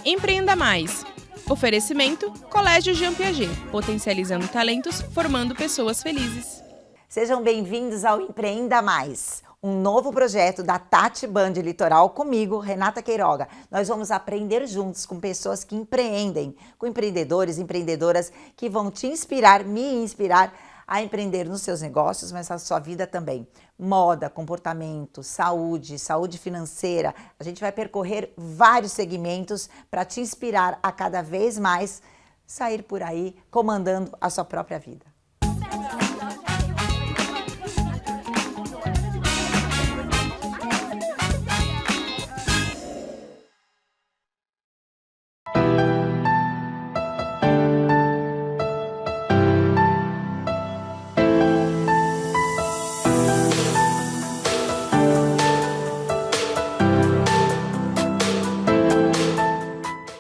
Empreenda Mais. Oferecimento Colégio Jean Piaget, potencializando talentos, formando pessoas felizes. Sejam bem-vindos ao Empreenda Mais, um novo projeto da Tati Band Litoral comigo, Renata Queiroga. Nós vamos aprender juntos com pessoas que empreendem, com empreendedores e empreendedoras que vão te inspirar, me inspirar a empreender nos seus negócios, mas na sua vida também. Moda, comportamento, saúde, saúde financeira. A gente vai percorrer vários segmentos para te inspirar a cada vez mais sair por aí comandando a sua própria vida.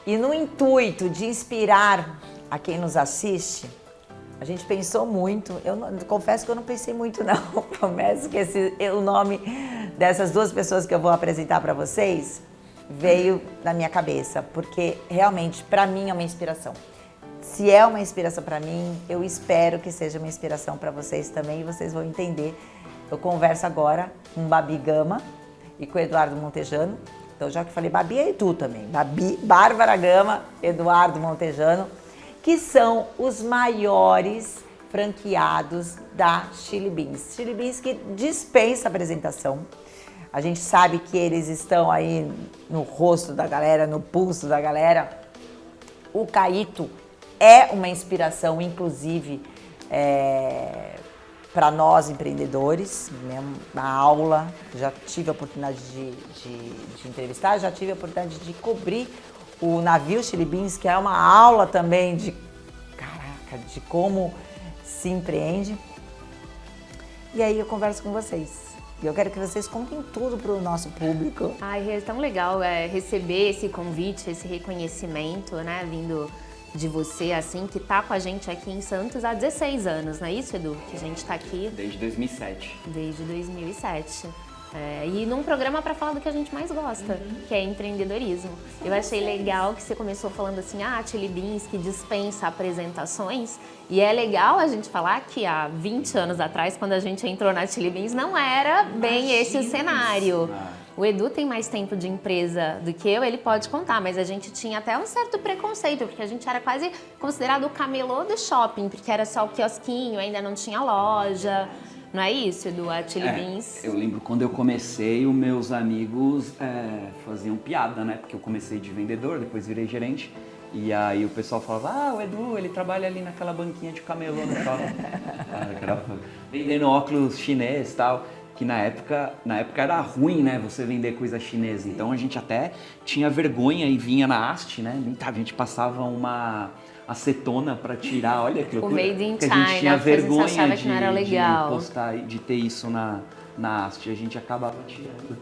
E no intuito de inspirar a quem nos assiste, a gente pensou muito. Confesso que eu não pensei muito não. Prometo que o nome dessas duas pessoas que eu vou apresentar para vocês veio na minha cabeça, porque realmente para mim é uma inspiração. Se é uma inspiração para mim, eu espero que seja uma inspiração para vocês também e vocês vão entender. Eu converso agora com Babi Gama e com Eduardo Montejano. Então, já que falei Babi e Edu também, Bárbara Gama, Eduardo Montejano, que são os maiores franqueados da Chili Beans. Chili Beans que dispensa apresentação. A gente sabe que eles estão aí no rosto da galera, no pulso da galera. O Caíto é uma inspiração, inclusive, para nós empreendedores, uma aula, já tive a oportunidade de entrevistar, já tive a oportunidade de cobrir o navio Chili Beans, que é uma aula também de como se empreende. E aí eu converso com vocês. E eu quero que vocês contem tudo para o nosso público. Ai, é tão legal receber esse convite, esse reconhecimento, né, vindo de você, assim, que tá com a gente aqui em Santos há 16 anos, não é isso, Edu? Que a gente tá aqui... Desde 2007. Desde 2007. E num programa para falar do que a gente mais gosta, que é empreendedorismo. Eu achei legal que você começou falando assim, Chili Beans, que dispensa apresentações. E é legal a gente falar que há 20 anos atrás, quando a gente entrou na Chili Beans, não era bem esse o cenário. O Edu tem mais tempo de empresa do que eu, ele pode contar, mas a gente tinha até um certo preconceito, porque a gente era quase considerado o camelô do shopping, porque era só o quiosquinho, ainda não tinha loja. Não é isso, Edu, a Chili Beans? Eu lembro quando eu comecei, os meus amigos faziam piada, né? Porque eu comecei de vendedor, depois virei gerente. E aí o pessoal falava, o Edu, ele trabalha ali naquela banquinha de camelô no shopping. Vendendo óculos chinês e tal. Que na época era ruim, né, você vender coisa chinesa. Então a gente até tinha vergonha e vinha na haste, né? A gente passava uma acetona para tirar, olha que loucura. O Made in China, a gente tinha vergonha a gente achava que não era legal. de postar, de ter isso na haste. A gente acabava tirando.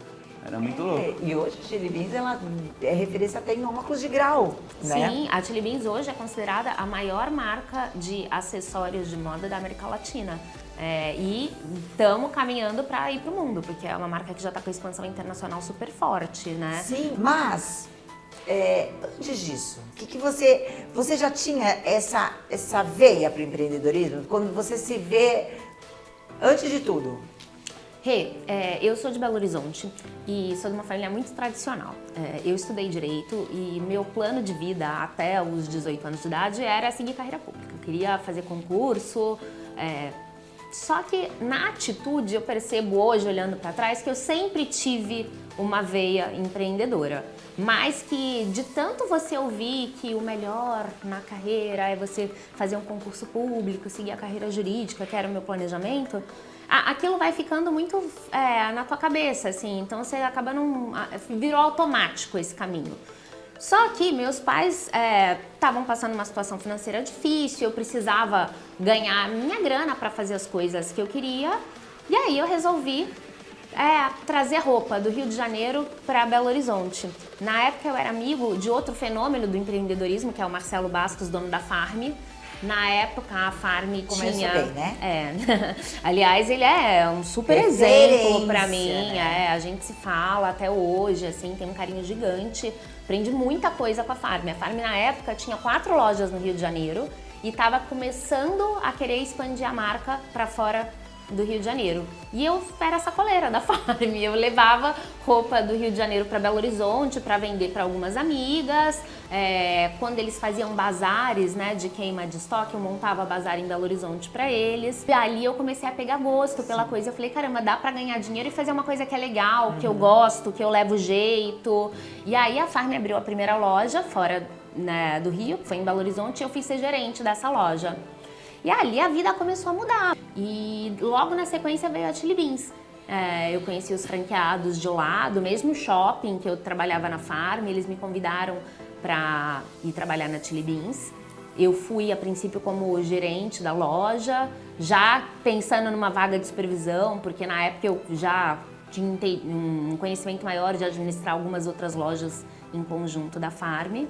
Era muito louco. E hoje a Chili Beans ela é referência até em óculos de grau, né? Sim, a Chili Beans hoje é considerada a maior marca de acessórios de moda da América Latina. E estamos caminhando para ir para o mundo, porque é uma marca que já está com expansão internacional super forte, né? Sim, mas antes disso, que você já tinha essa veia para o empreendedorismo? Quando você se vê, antes de tudo? Eu sou de Belo Horizonte e sou de uma família muito tradicional. Eu estudei Direito e meu plano de vida até os 18 anos de idade era seguir carreira pública. Eu queria fazer concurso, só que na atitude eu percebo hoje, olhando para trás, que eu sempre tive uma veia empreendedora. Mas que de tanto você ouvir que o melhor na carreira é você fazer um concurso público, seguir a carreira jurídica, que era o meu planejamento, aquilo vai ficando muito na tua cabeça, assim, então você acaba virou automático esse caminho. Só que meus pais estavam passando uma situação financeira difícil, eu precisava ganhar minha grana para fazer as coisas que eu queria, e aí eu resolvi trazer roupa do Rio de Janeiro para Belo Horizonte. Na época eu era amigo de outro fenômeno do empreendedorismo, que é o Marcelo Bastos, dono da Farm, Na época, a Farm Começou tinha... bem, né? É. Aliás, ele é um super Referência, exemplo pra mim. né? A gente se fala até hoje, assim, tem um carinho gigante. Aprendi muita coisa com a Farm. A Farm, na época, tinha 4 lojas no Rio de Janeiro e estava começando a querer expandir a marca para fora do Rio de Janeiro. E eu era sacoleira da Farm. Eu levava roupa do Rio de Janeiro para Belo Horizonte para vender para algumas amigas. Quando eles faziam bazares, né, de queima de estoque, eu montava bazar em Belo Horizonte para eles. E ali eu comecei a pegar gosto pela coisa. Eu falei, caramba, dá para ganhar dinheiro e fazer uma coisa que é legal, que eu gosto, que eu levo jeito. E aí a Farm abriu a primeira loja fora, né, do Rio, que foi em Belo Horizonte, e eu fui ser gerente dessa loja. E ali a vida começou a mudar. E logo na sequência veio a Chili Beans. Eu conheci os franqueados de lá, do mesmo shopping que eu trabalhava na Farm. Eles me convidaram para ir trabalhar na Chili Beans. Eu fui, a princípio, como gerente da loja, já pensando numa vaga de supervisão, porque na época eu já tinha um conhecimento maior de administrar algumas outras lojas em conjunto da Farm.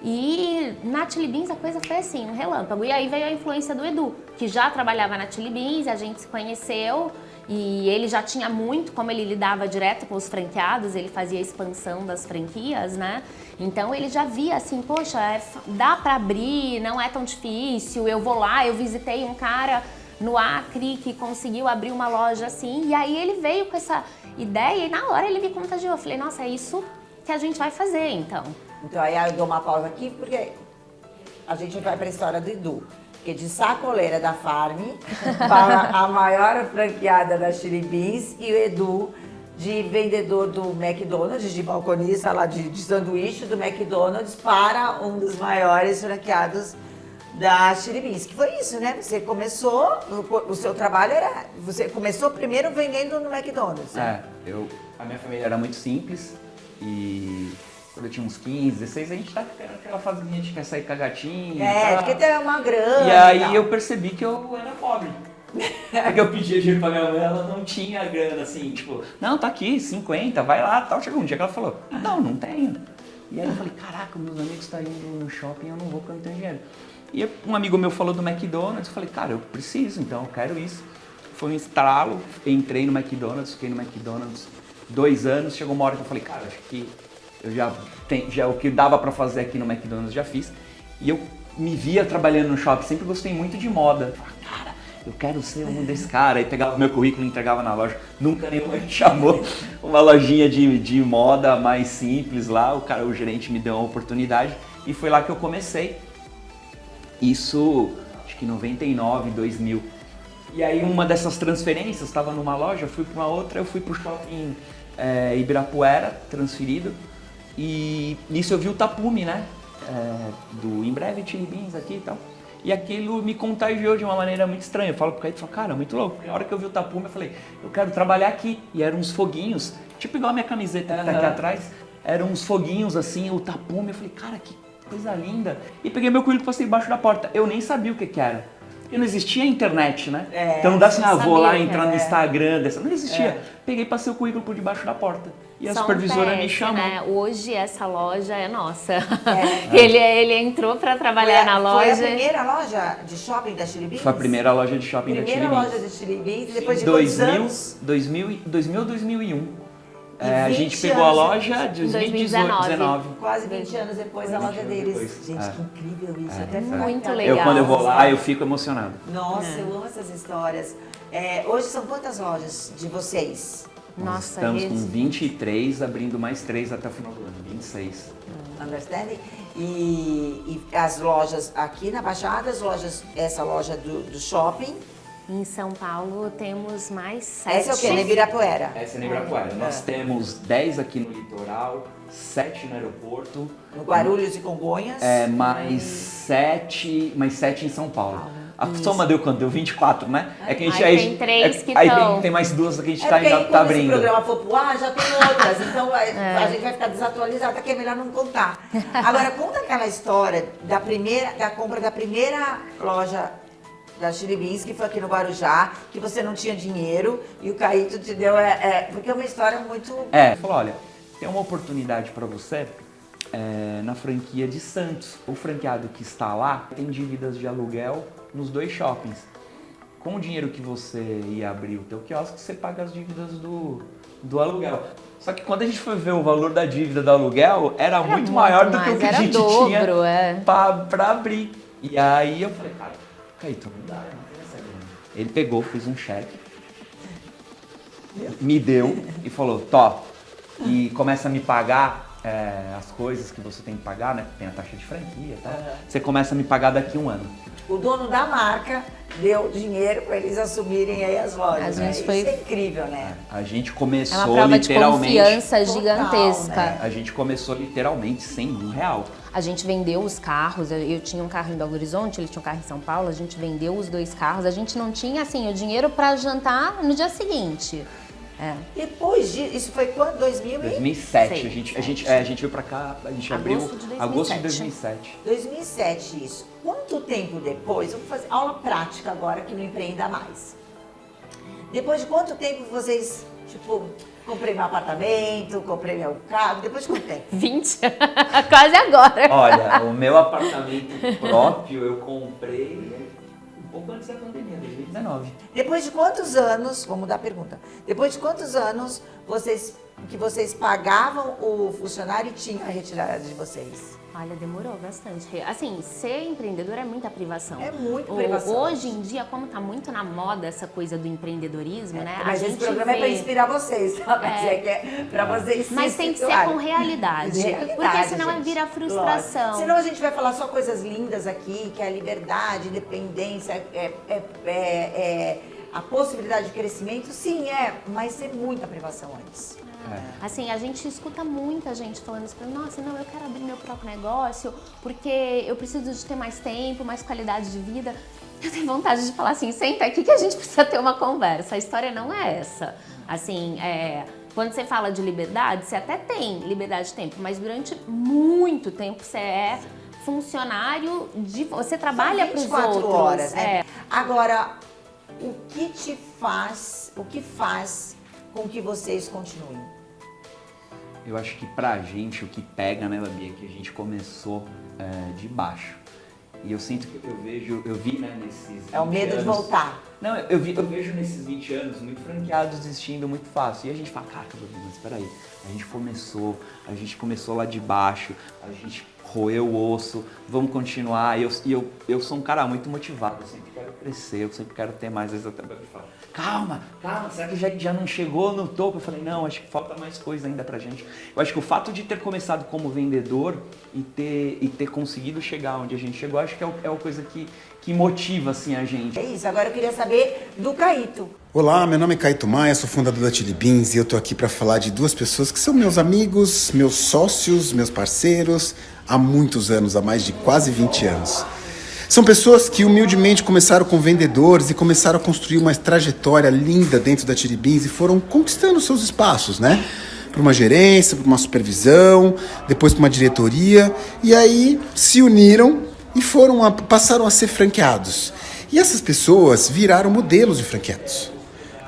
E na Chili Beans a coisa foi assim, um relâmpago. E aí veio a influência do Edu, que já trabalhava na Chili Beans, a gente se conheceu e ele já tinha muito, como ele lidava direto com os franqueados, ele fazia a expansão das franquias, né? Então ele já via assim, poxa, dá pra abrir, não é tão difícil, eu vou lá, eu visitei um cara no Acre que conseguiu abrir uma loja assim, e aí ele veio com essa ideia e na hora ele me contagiou. Eu falei, nossa, é isso que a gente vai fazer então. Então aí eu dou uma pausa aqui, porque a gente vai para a história do Edu. Porque de sacoleira da Farm para a maior franqueada da Chili Beans e o Edu de vendedor do McDonald's, de balconista lá de sanduíche do McDonald's para um dos maiores franqueados da Chili Beans. Que foi isso, né? Você começou, o seu trabalho era... Você começou primeiro vendendo no McDonald's. A minha família era muito simples e... Quando eu tinha uns 15, 16, a gente tá naquela fase que a gente quer sair com a gatinha. Porque tem uma grana. E aí eu percebi que eu era pobre. Porque eu pedia dinheiro pra minha mãe, ela não tinha grana, assim, tipo, não, tá aqui, 50, vai lá, tal. Chegou um dia que ela falou, não tenho. E aí eu falei, caraca, meus amigos estão indo no shopping, eu não vou porque eu não tenho dinheiro. E um amigo meu falou do McDonald's, eu falei, cara, eu preciso, então eu quero isso. Foi um estralo, entrei no McDonald's, fiquei no McDonald's 2 anos, chegou uma hora que eu falei, cara, acho que eu já o que dava pra fazer aqui no McDonald's já fiz. E eu me via trabalhando no shopping, sempre gostei muito de moda. Eu falei, cara, eu quero ser um desse cara. Aí pegava meu currículo e entregava na loja. Nunca nenhuma me chamou. Uma lojinha de moda mais simples lá. O gerente me deu uma oportunidade e foi lá que eu comecei. Isso, acho que 99, 2000. E aí uma dessas transferências, estava numa loja, fui para uma outra, eu fui pro shopping Ibirapuera, transferido. E nisso eu vi o tapume, né? Do Em Breve Chili Beans aqui e tal. E aquilo me contagiou de uma maneira muito estranha. Eu falo pro Caíto, cara, muito louco. Porque a hora que eu vi o tapume, eu falei, eu quero trabalhar aqui. E eram uns foguinhos, tipo igual a minha camiseta que tá aqui atrás. Eram uns foguinhos assim, o tapume. Eu falei, cara, que coisa linda. E peguei meu currículo e passei embaixo da porta. Eu nem sabia o que era. Porque não existia internet, né? Então não dá assim, vou lá entrar no Instagram. Não existia. Peguei e passei o currículo por debaixo da porta. E a supervisora me chamou. Né? Hoje essa loja é nossa. Ele entrou para trabalhar na loja. Foi a primeira loja de shopping da Chili Beans? Foi a primeira loja de shopping da Chili Beans. Primeira loja de Chili Beans, depois de quantos anos? 2000 ou 2001. A gente pegou a loja de 2019. Quase 20 anos depois da loja deles. Gente, que incrível isso. Até muito legal. Quando eu vou lá, eu fico emocionado. Nossa, eu amo essas histórias. Hoje são quantas lojas de vocês? Nossa, estamos com 23, abrindo mais 3 até o final do ano, 26. Understanding? E as lojas aqui na Baixada, essa loja do shopping. Em São Paulo temos mais 7. Essa é o quê? Na Ibirapuera? Essa é na Ibirapuera. Nós temos 10 aqui no litoral, 7 no aeroporto. No Guarulhos e Congonhas. Mais 7 em São Paulo. A soma deu quanto? Deu 24, né? É que a gente aí tem 3 que aí estão. tem mais 2 que a gente ainda tá abrindo. Se o programa for pro ar, já tem outras. Então a gente vai ficar desatualizada, que é melhor não contar. Agora, conta aquela história da compra da primeira loja da Chili Beans, que foi aqui no Guarujá, que você não tinha dinheiro e o Caíto te deu, porque é uma história muito... Falou, olha, tem uma oportunidade para você, na franquia de Santos. O franqueado que está lá tem dívidas de aluguel nos 2 shoppings. Com o dinheiro que você ia abrir o teu quiosque, você paga as dívidas do aluguel. Só que quando a gente foi ver o valor da dívida do aluguel, era muito maior do que o que a gente tinha pra abrir. E aí eu falei, cara, Caíto, não dá, não tem essa grana. Ele pegou, fez um cheque, me deu e falou, Tó, e começa a me pagar as coisas que você tem que pagar, né? Tem a taxa de franquia e tal. Você começa a me pagar daqui a 1 ano. O dono da marca deu dinheiro para eles assumirem aí as lojas. Isso é incrível, né? A gente começou É uma prova literalmente... de confiança gigantesca. Total, né? A gente começou literalmente sem R$1. A gente vendeu os carros, eu tinha um carro em Belo Horizonte, ele tinha um carro em São Paulo, a gente vendeu os 2 carros, a gente não tinha, assim, o dinheiro para jantar no dia seguinte. Depois disso, isso foi quando? 2007. A gente veio pra cá, a gente abriu agosto de 2007. 2007 isso. Quanto tempo depois, vamos fazer aula prática agora que não empreenda mais. Depois de quanto tempo vocês, tipo, comprei meu apartamento, comprei meu carro, depois de quanto tempo? 20, quase agora. Olha, o meu apartamento próprio eu comprei um pouco antes da pandemia, 2019. Depois de quantos anos, vamos mudar a pergunta, depois de quantos anos vocês pagavam o funcionário e tinham a retirada de vocês? Olha, demorou bastante. Assim, ser empreendedor é muita privação. É muito privação. Hoje em dia, como tá muito na moda essa coisa do empreendedorismo, né? Mas esse programa é para inspirar vocês, tá? Mas é que é para vocês se Mas tem que ser com realidade. Porque senão vira frustração. Lógico. Senão a gente vai falar só coisas lindas aqui, que é a liberdade, independência, a possibilidade de crescimento, sim, mas tem muita privação antes. Assim, a gente escuta muita gente falando isso pra mim, nossa, não, eu quero abrir meu próprio negócio porque eu preciso de ter mais tempo, mais qualidade de vida. Eu tenho vontade de falar assim, senta aqui que a gente precisa ter uma conversa. A história não é essa. Assim, quando você fala de liberdade, você até tem liberdade de tempo, mas durante muito tempo você é funcionário você trabalha para os outros. 24 horas, né? Agora, o que faz com que vocês continuem? Eu acho que pra gente, o que pega, né, Babi, é que a gente começou de baixo. E eu sinto que eu vi, né, nesses 20 É o medo anos, de voltar. Não, eu vejo nesses 20 anos muito franqueados desistindo muito fácil. E a gente fala, caraca, Babi, mas peraí, a gente começou lá de baixo, a gente roeu o osso, vamos continuar. Eu sou um cara muito motivado, eu sempre quero crescer, eu sempre quero ter mais. Às vezes até Babi fala, calma, será que já não chegou no topo? Eu falei, não, acho que falta mais coisa ainda pra gente. Eu acho que o fato de ter começado como vendedor e ter conseguido chegar onde a gente chegou, acho que é uma coisa que motiva, assim, a gente. É isso, agora eu queria saber do Caíto. Olá, meu nome é Caíto Maia, sou fundador da Chili Beans e eu tô aqui para falar de 2 pessoas que são meus amigos, meus sócios, meus parceiros, há muitos anos, há mais de quase 20 anos. São pessoas que humildemente começaram com vendedores e começaram a construir uma trajetória linda dentro da Chili Beans e foram conquistando seus espaços, né? Para uma gerência, para uma supervisão, depois para uma diretoria, e aí se uniram e passaram a ser franqueados. E essas pessoas viraram modelos de franqueados.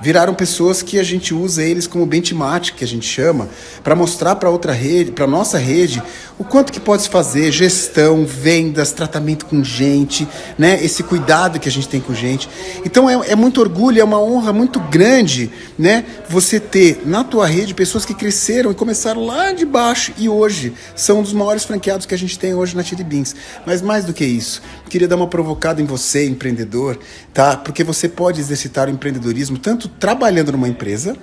Viraram pessoas que a gente usa eles como benchmark, que a gente chama, para mostrar para outra rede, para nossa rede, o quanto que pode se fazer, gestão, vendas, tratamento com gente, né? Esse cuidado que a gente tem com gente. Então é muito orgulho, é uma honra muito grande, né? Você ter na tua rede pessoas que cresceram e começaram lá de baixo e hoje são um dos maiores franqueados que a gente tem hoje na Chili Beans. Mas mais do que isso, queria dar uma provocada em você, empreendedor, tá? Porque você pode exercitar o empreendedorismo tanto trabalhando numa empresa,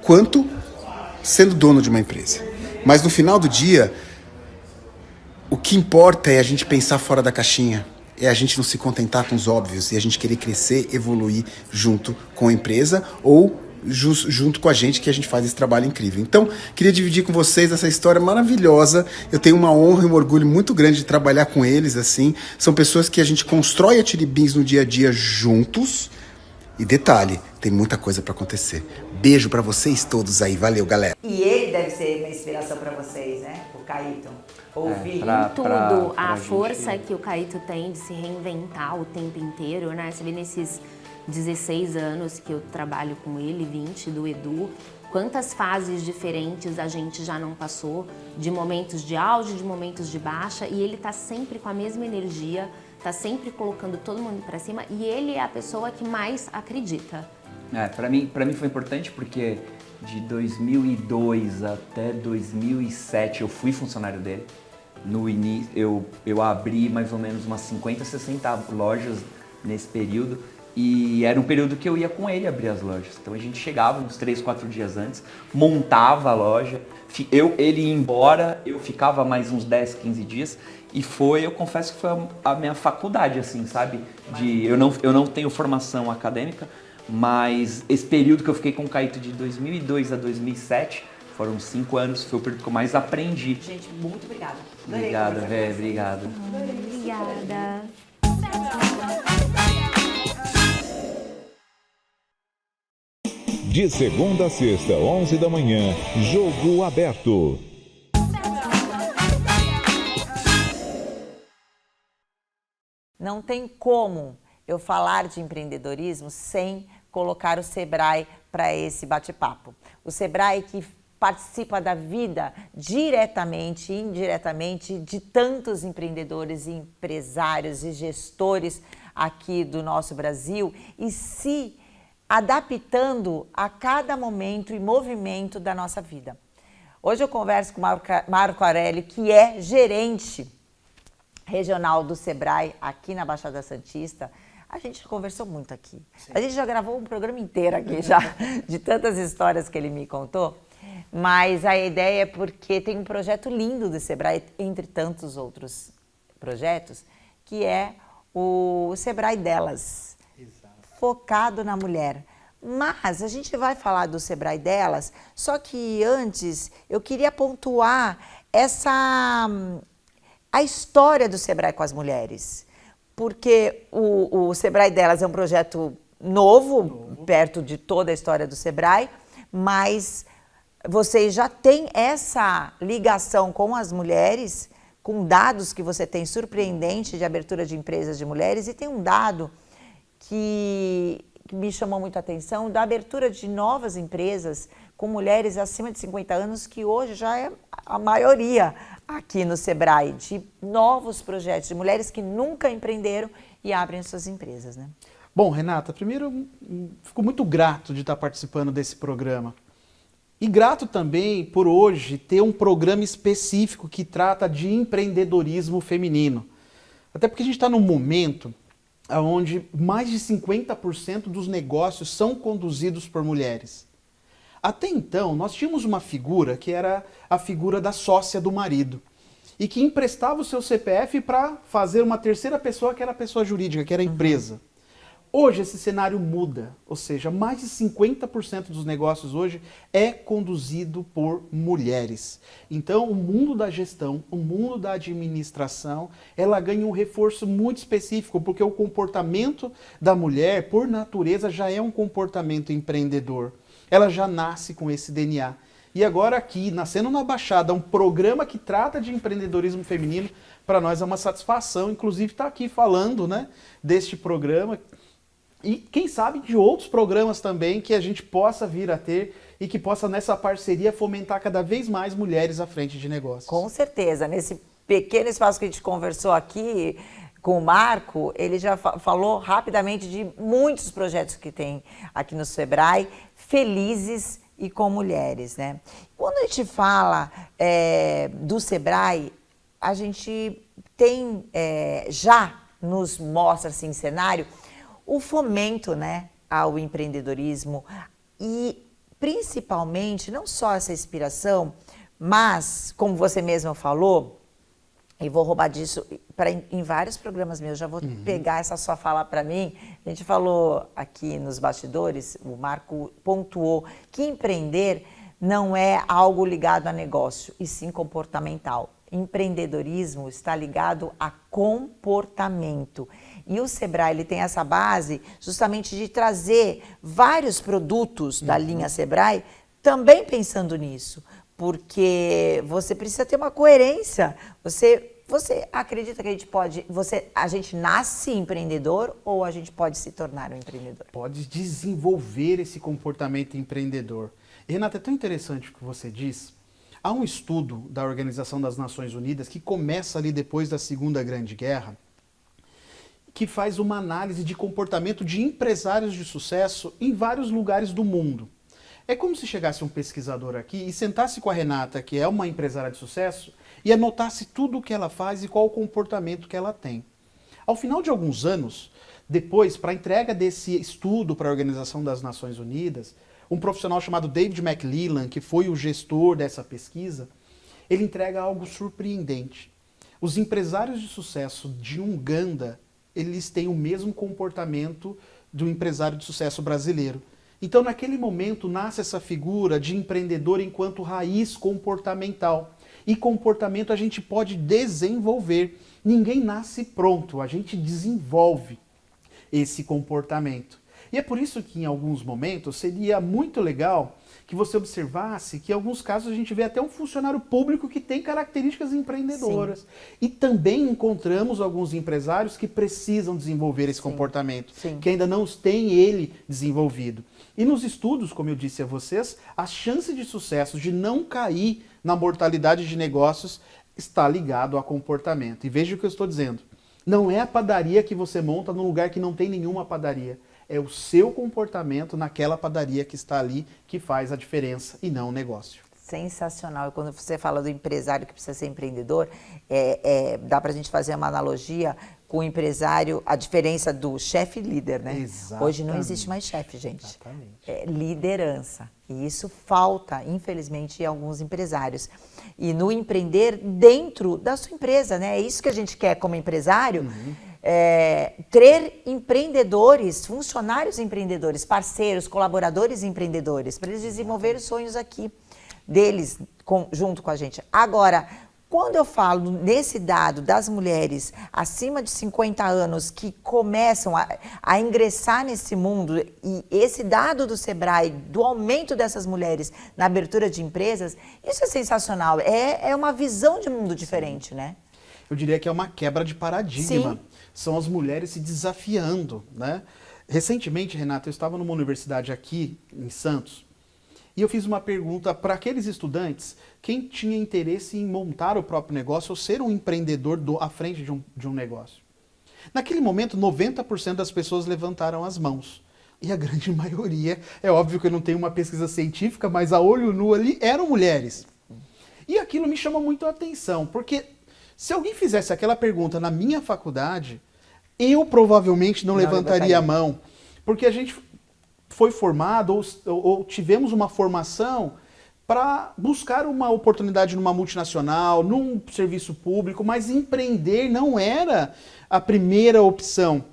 quanto sendo dono de uma empresa. Mas no final do dia, o que importa é a gente pensar fora da caixinha, é a gente não se contentar com os óbvios e a gente querer crescer, evoluir junto com a empresa ou junto com a gente que a gente faz esse trabalho incrível. Então, queria dividir com vocês essa história maravilhosa. Eu tenho uma honra e um orgulho muito grande de trabalhar com eles, assim. São pessoas que a gente constrói a Chili Beans no dia a dia juntos. E detalhe, tem muita coisa pra acontecer. Beijo pra vocês todos aí. Valeu, galera. E ele deve ser uma inspiração pra vocês, né? O Caíto. Ouvir. Tudo. A força que o Caíto tem de se reinventar o tempo inteiro, né? Você vê nesses 16 anos que eu trabalho com ele, 20 do Edu, Quantas fases diferentes a gente já não passou, de momentos de auge, de momentos de baixa, e ele tá sempre com a mesma energia, tá sempre colocando todo mundo para cima, e ele é a pessoa que mais acredita. Para mim foi importante porque de 2002 até 2007 eu fui funcionário dele. No início eu abri mais ou menos umas 50, 60 lojas nesse período. E era um período que eu ia com ele abrir as lojas. Então a gente chegava uns 3, 4 dias antes, montava a loja, ele ia embora, eu ficava mais uns 10, 15 dias. E eu confesso que foi a minha faculdade, assim, sabe? Eu não tenho formação acadêmica, mas esse período que eu fiquei com o Caíto de 2002 a 2007, foram 5 anos, foi o período que eu mais aprendi. Gente, muito obrigada. Obrigada, Vé, obrigado. Obrigada. De segunda a sexta, 11 da manhã, Jogo Aberto. Não tem como eu falar de empreendedorismo sem colocar o Sebrae para esse bate-papo. O Sebrae que participa da vida diretamente e indiretamente de tantos empreendedores, empresários e gestores aqui do nosso Brasil e se adaptando a cada momento e movimento da nossa vida. Hoje eu converso com o Marco Aurélio, que é gerente regional do Sebrae aqui na Baixada Santista. A gente conversou muito aqui. Sim. A gente já gravou um programa inteiro aqui já, de tantas histórias que ele me contou. Mas a ideia é porque tem um projeto lindo do Sebrae, entre tantos outros projetos, que é o Sebrae Delas. Focado na mulher. Mas a gente vai falar do Sebrae Delas, só que antes eu queria pontuar a história do Sebrae com as mulheres. Porque o Sebrae Delas é um projeto novo, perto de toda a história do Sebrae, mas vocês já têm essa ligação com as mulheres, com dados que você tem surpreendente de abertura de empresas de mulheres, e tem um dado que me chamou muito a atenção, da abertura de novas empresas com mulheres acima de 50 anos, que hoje já é a maioria aqui no Sebrae, de novos projetos, de mulheres que nunca empreenderam e abrem suas empresas, né? Bom, Renata, primeiro, fico muito grato de estar participando desse programa. E grato também por hoje ter um programa específico que trata de empreendedorismo feminino. Até porque a gente está num momento onde mais de 50% dos negócios são conduzidos por mulheres. Até então, nós tínhamos uma figura que era a figura da sócia do marido e que emprestava o seu CPF para fazer uma terceira pessoa, que era a pessoa jurídica, que era a empresa. Hoje esse cenário muda, ou seja, mais de 50% dos negócios hoje é conduzido por mulheres. Então o mundo da gestão, o mundo da administração, ela ganha um reforço muito específico, porque o comportamento da mulher, por natureza, já é um comportamento empreendedor. Ela já nasce com esse DNA. E agora aqui, nascendo na Baixada, um programa que trata de empreendedorismo feminino, para nós é uma satisfação, inclusive estar aqui falando, né, deste programa. E quem sabe de outros programas também que a gente possa vir a ter e que possa nessa parceria fomentar cada vez mais mulheres à frente de negócios. Com certeza. Nesse pequeno espaço que a gente conversou aqui com o Marco, ele já falou rapidamente de muitos projetos que tem aqui no Sebrae, felizes e com mulheres, né? Quando a gente fala do Sebrae, a gente tem, já nos mostra assim, em cenário, o fomento, né, ao empreendedorismo e principalmente, não só essa inspiração, mas, como você mesma falou, e vou roubar disso em vários programas meus, já vou pegar essa sua fala para mim. A gente falou aqui nos bastidores, o Marco pontuou que empreender não é algo ligado a negócio, e sim comportamental. Empreendedorismo está ligado a comportamento. E o Sebrae ele tem essa base justamente de trazer vários produtos da linha Sebrae também pensando nisso, porque você precisa ter uma coerência. Você acredita que a gente nasce empreendedor ou a gente pode se tornar um empreendedor? Pode desenvolver esse comportamento empreendedor. Renata, é tão interessante o que você diz. Há um estudo da Organização das Nações Unidas que começa ali depois da Segunda Grande Guerra, que faz uma análise de comportamento de empresários de sucesso em vários lugares do mundo. É como se chegasse um pesquisador aqui e sentasse com a Renata, que é uma empresária de sucesso, e anotasse tudo o que ela faz e qual o comportamento que ela tem. Ao final de alguns anos, depois, para a entrega desse estudo para a Organização das Nações Unidas, um profissional chamado David McLellan, que foi o gestor dessa pesquisa, ele entrega algo surpreendente. Os empresários de sucesso de Uganda, eles têm o mesmo comportamento do empresário de sucesso brasileiro. Então, naquele momento, nasce essa figura de empreendedor enquanto raiz comportamental. E comportamento a gente pode desenvolver. Ninguém nasce pronto, a gente desenvolve esse comportamento. E é por isso que, em alguns momentos, seria muito legal que você observasse que, em alguns casos, a gente vê até um funcionário público que tem características empreendedoras. Sim. E também encontramos alguns empresários que precisam desenvolver esse comportamento, que ainda não têm ele desenvolvido. E nos estudos, como eu disse a vocês, a chance de sucesso de não cair na mortalidade de negócios está ligado ao comportamento. E veja o que eu estou dizendo. Não é a padaria que você monta num lugar que não tem nenhuma padaria. É o seu comportamento naquela padaria que está ali que faz a diferença e não o negócio. Sensacional. E quando você fala do empresário que precisa ser empreendedor, dá para a gente fazer uma analogia com o empresário, a diferença do chefe e líder, né? Exatamente. Hoje não existe mais chefe, gente. Exatamente. É liderança. E isso falta, infelizmente, em alguns empresários. E no empreender dentro da sua empresa, né? É isso que a gente quer como empresário. Ter empreendedores, funcionários empreendedores, parceiros, colaboradores empreendedores, para eles desenvolverem os sonhos aqui deles, junto com a gente. Agora, quando eu falo nesse dado das mulheres acima de 50 anos que começam a ingressar nesse mundo, e esse dado do Sebrae, do aumento dessas mulheres na abertura de empresas, isso é sensacional. É uma visão de mundo diferente, né? Eu diria que é uma quebra de paradigma. Sim. São as mulheres se desafiando, né? Recentemente, Renata, eu estava numa universidade aqui em Santos e eu fiz uma pergunta para aqueles estudantes quem tinha interesse em montar o próprio negócio ou ser um empreendedor à frente de um negócio. Naquele momento, 90% das pessoas levantaram as mãos. E a grande maioria, é óbvio que eu não tenho uma pesquisa científica, mas a olho nu ali eram mulheres. E aquilo me chama muito a atenção, porque se alguém fizesse aquela pergunta na minha faculdade, eu provavelmente não levantaria a mão. Porque a gente foi formado ou tivemos uma formação para buscar uma oportunidade numa multinacional, num serviço público, mas empreender não era a primeira opção.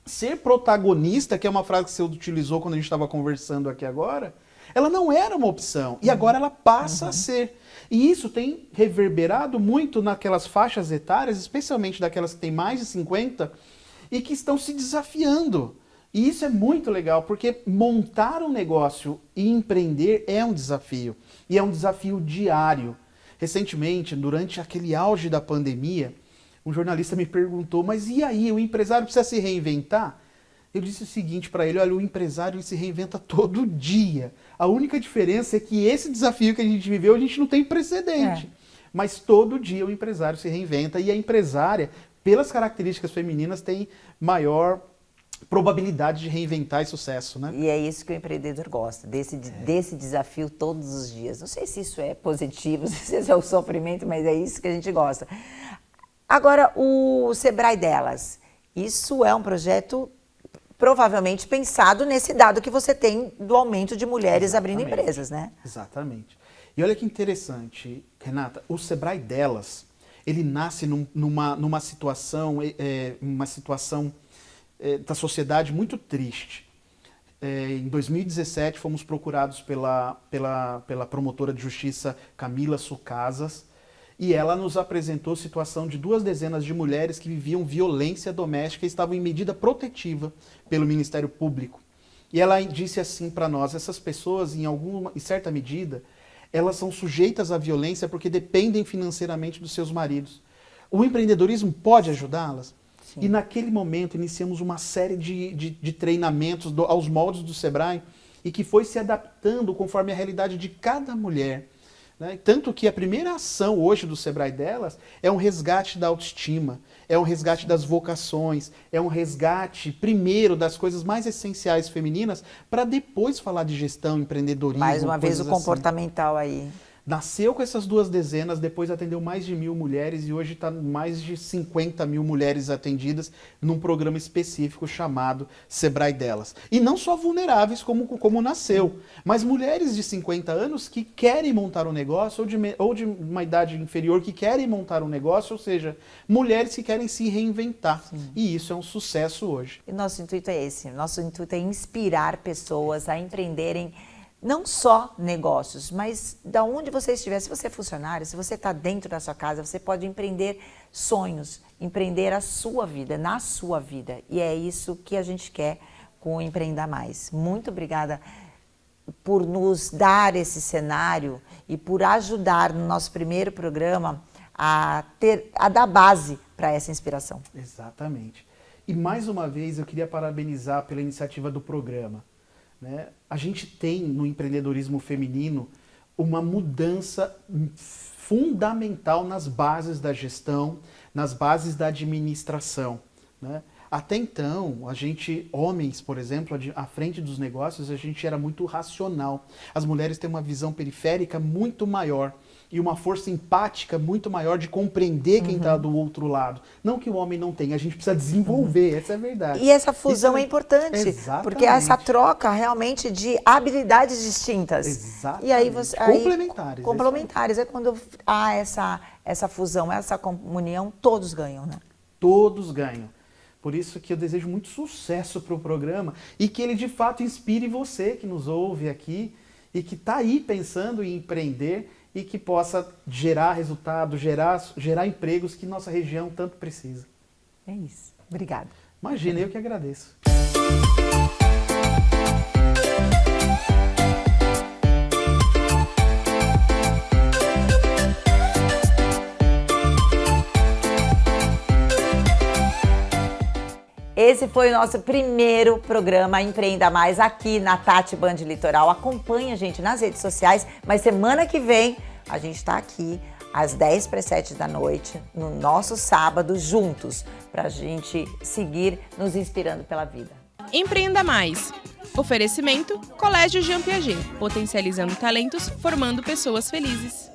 Ser protagonista, que é uma frase que você utilizou quando a gente estava conversando aqui agora, ela não era uma opção. E agora ela passa a ser. E isso tem reverberado muito naquelas faixas etárias, especialmente daquelas que têm mais de 50 e que estão se desafiando. E isso é muito legal, porque montar um negócio e empreender é um desafio. E é um desafio diário. Recentemente, durante aquele auge da pandemia, um jornalista me perguntou, mas e aí, o empresário precisa se reinventar? Eu disse o seguinte para ele, olha, o empresário se reinventa todo dia. A única diferença é que esse desafio que a gente viveu, a gente não tem precedente. Mas todo dia o empresário se reinventa e a empresária, pelas características femininas, tem maior probabilidade de reinventar e sucesso, né? E é isso que o empreendedor gosta, desse desafio todos os dias. Não sei se isso é positivo, não sei se é o sofrimento, mas é isso que a gente gosta. Agora, o Sebrae Delas, isso é um projeto provavelmente pensado nesse dado que você tem do aumento de mulheres abrindo empresas, né? Exatamente. E olha que interessante, Renata, o Sebrae Delas, ele nasce numa situação, da sociedade muito triste. Em 2017, fomos procurados pela promotora de justiça Camila Sucasas, e ela nos apresentou a situação de 2 de mulheres que viviam violência doméstica e estavam em medida protetiva pelo Ministério Público. E ela disse assim para nós, essas pessoas, em certa medida, elas são sujeitas à violência porque dependem financeiramente dos seus maridos. O empreendedorismo pode ajudá-las? Sim. E naquele momento iniciamos uma série de treinamentos aos moldes do Sebrae e que foi se adaptando conforme a realidade de cada mulher. Né? Tanto que a primeira ação hoje do Sebrae delas é um resgate da autoestima, é um resgate das vocações, é um resgate, primeiro, das coisas mais essenciais femininas, para depois falar de gestão, empreendedorismo. Mais uma vez o coisas assim. comportamental aí. Nasceu com essas 2 dezenas, depois atendeu mais de 1.000 mulheres e hoje está mais de 50 mil mulheres atendidas num programa específico chamado Sebrae delas. E não só vulneráveis como nasceu, mas mulheres de 50 anos que querem montar um negócio ou de uma idade inferior que querem montar um negócio, ou seja, mulheres que querem se reinventar. Sim. E isso é um sucesso hoje. E nosso intuito é esse, nosso intuito é inspirar pessoas a empreenderem não só negócios, mas da onde você estiver, se você é funcionário, se você está dentro da sua casa, você pode empreender sonhos, empreender a sua vida, na sua vida. E é isso que a gente quer com o Empreenda Mais. Muito obrigada por nos dar esse cenário e por ajudar no nosso primeiro programa a dar base para essa inspiração. Exatamente. E mais uma vez eu queria parabenizar pela iniciativa do programa. Né? A gente tem no empreendedorismo feminino uma mudança fundamental nas bases da gestão, nas bases da administração. Né? Até então, a gente, homens, por exemplo, à frente dos negócios, a gente era muito racional. As mulheres têm uma visão periférica muito maior e uma força empática muito maior de compreender quem está do outro lado. Não que o homem não tenha, a gente precisa desenvolver, essa é a verdade. E essa fusão é importante, Exatamente. Porque essa troca realmente de habilidades distintas. Exatamente. E aí você, complementares. Complementares, é quando há essa fusão, essa comunhão, todos ganham, né? Todos ganham. Por isso que eu desejo muito sucesso para o programa e que ele de fato inspire você que nos ouve aqui e que está aí pensando em empreender e que possa gerar resultado, gerar empregos que nossa região tanto precisa. É isso. Obrigada. Imagina, eu que agradeço. Esse foi o nosso primeiro programa Empreenda Mais aqui na Tati Band Litoral. Acompanhe a gente nas redes sociais, mas semana que vem a gente está aqui às 10:50 da noite, no nosso sábado, juntos, para a gente seguir nos inspirando pela vida. Empreenda Mais. Oferecimento Colégio Jean Piaget, potencializando talentos, formando pessoas felizes.